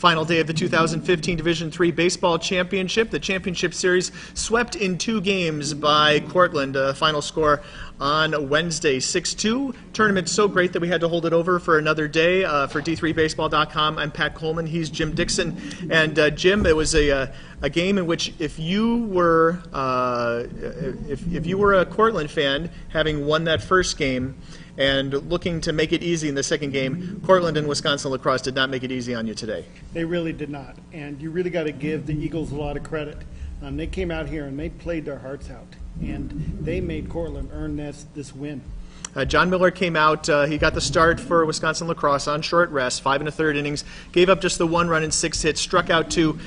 Final day of the 2015 Division III Baseball Championship. The championship series swept in 2 games by Cortland. Final score on Wednesday, 6-2. Tournament so great that we had to hold it over for another day. For D3Baseball.com, I'm Pat Coleman. He's Jim Dixon. And Jim, it was a game in which if you were a Cortland fan, having won that first game and looking to make it easy in the second game, Cortland and Wisconsin-La Crosse did not make it easy on you today. They really did not, and you really got to give the Eagles a lot of credit. They came out here and they played their hearts out, and they made Cortland earn this win. John Miller came out. He got the start for Wisconsin-La Crosse on short rest, 5 1/3 innings, gave up just the 1 run and 6 hits, struck out 2,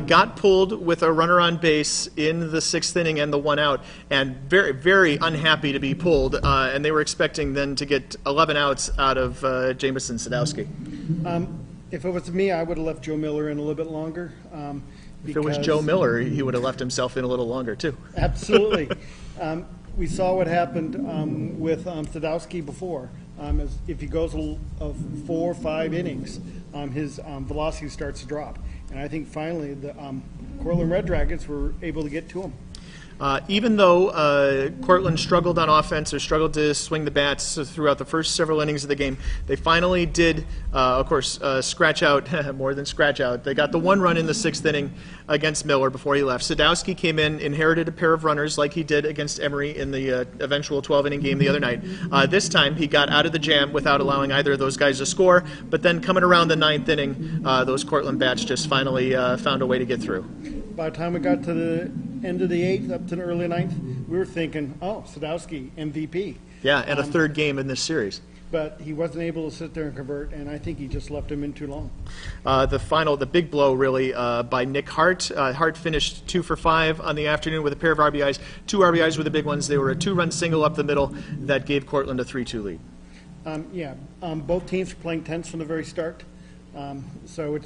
got pulled with a runner on base in the 6th inning and the 1 out, and very, very unhappy to be pulled. And they were expecting then to get 11 outs out of Jamison Sadowski. If it was me, I would have left Joe Miller in a little bit longer. If it was Joe Miller, he would have left himself in a little longer, too. Absolutely. We saw what happened with Sadowski before. If he goes 4 or 5 innings, his velocity starts to drop. And I think finally the Cortland Red Dragons were able to get to him. Even though Cortland struggled on offense or struggled to swing the bats throughout the first several innings of the game, they finally did, of course, scratch out, more than scratch out. They got the 1 run in the 6th inning against Miller before he left. Sadowski came in, inherited a pair of runners like he did against Emory in the eventual 12-inning game the other night. This time he got out of the jam without allowing either of those guys to score, but then coming around the 9th inning, those Cortland bats just finally found a way to get through. By the time we got to the end of the 8th, up to the early 9th, we were thinking, oh, Sadowski, MVP. Yeah, and a 3rd game in this series. But he wasn't able to sit there and convert, and I think he just left him in too long. The big blow really by Nick Hart. Hart finished 2 for 5 on the afternoon with a pair of RBIs. 2 RBIs were the big ones. They were a 2-run single up the middle that gave Cortland a 3-2 lead. Both teams were playing tense from the very start, so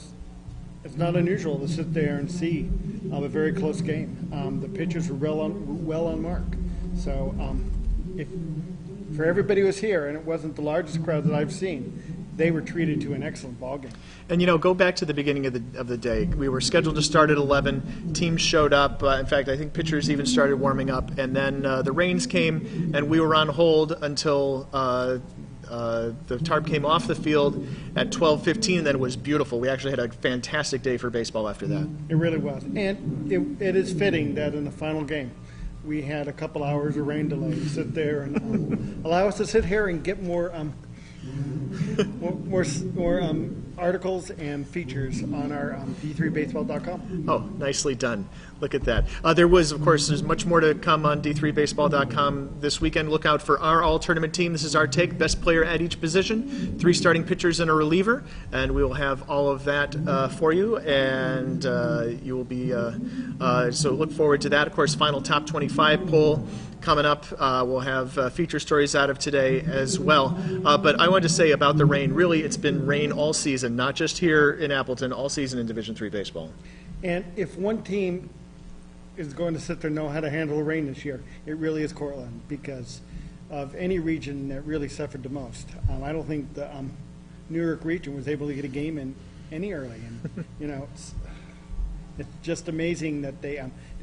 it's not unusual to sit there and see a very close game. The pitchers were well on mark. So if for everybody who was here, and it wasn't the largest crowd that I've seen, they were treated to an excellent ball game. And go back to the beginning of the day. We were scheduled to start at 11. Teams showed up. In fact, I think pitchers even started warming up. And then the rains came, and we were on hold until the tarp came off the field at 12:15, and then it was beautiful. We actually had a fantastic day for baseball after that. It really was. And it is fitting that in the final game, we had a couple hours of rain delay to sit there and allow us to sit here and get more articles and features on our D3Baseball.com. Oh, nicely done. Look at that. There's much more to come on D3Baseball.com this weekend. Look out for our all-tournament team. This is our take, best player at each position, 3 starting pitchers and a reliever, and we will have all of that for you, and you will be, so look forward to that. Of course, final top 25 poll coming up. We'll have feature stories out of today as well. But I wanted to say about the rain, really it's been rain all season, not just here in Appleton, all season in Division III baseball. And if one team is going to sit there and know how to handle the rain this year, it really is Cortland, because of any region that really suffered the most. I don't think the New York region was able to get a game in any early. And, it's just amazing that they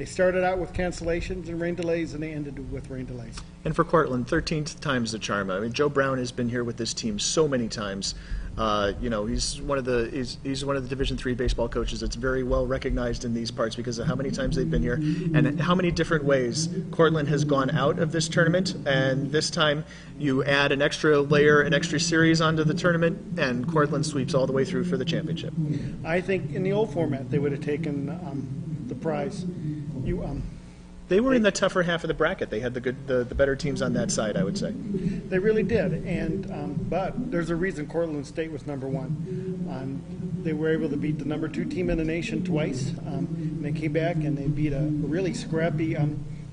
started out with cancellations and rain delays, and they ended with rain delays. And for Cortland, 13th time's the charm. I mean, Joe Brown has been here with this team so many times. He's one of the Division III baseball coaches that's very well recognized in these parts because of how many times they've been here and how many different ways Cortland has gone out of this tournament. And this time, you add an extra layer, an extra series onto the tournament, and Cortland sweeps all the way through for the championship. I think in the old format they would have taken the prize. They were in the tougher half of the bracket. They had the better teams on that side, I would say. They really did, and but there's a reason Cortland State was number 1. They were able to beat the number 2 team in the nation twice. And they came back and they beat a really scrappy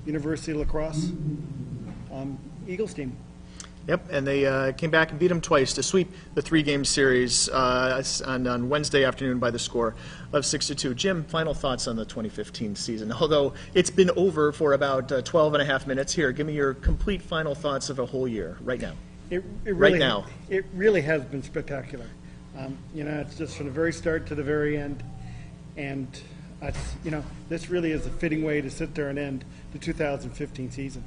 University-La Crosse Eagles team. Yep, and they came back and beat them twice to sweep the 3-game series on Wednesday afternoon by the score of 6-2. Jim, final thoughts on the 2015 season? Although it's been over for about 12 and a half minutes. Here, give me your complete final thoughts of a whole year right now. It really has been spectacular. It's just from the very start to the very end, and this really is a fitting way to sit there and end the 2015 season.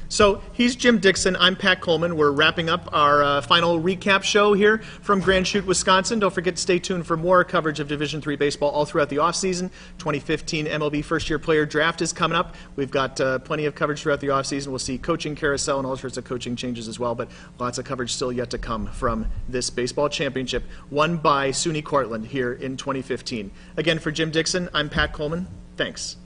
So he's Jim Dixon. I'm Pat Coleman. We're wrapping up our final recap show here from Grand Chute, Wisconsin. Don't forget to stay tuned for more coverage of Division III baseball all throughout the offseason. 2015 MLB First-Year Player Draft is coming up. We've got plenty of coverage throughout the offseason. We'll see coaching carousel and all sorts of coaching changes as well, but lots of coverage still yet to come from this baseball championship won by SUNY Cortland here in 2015. Again, for Jim Dixon, I'm Pat Coleman. Thanks.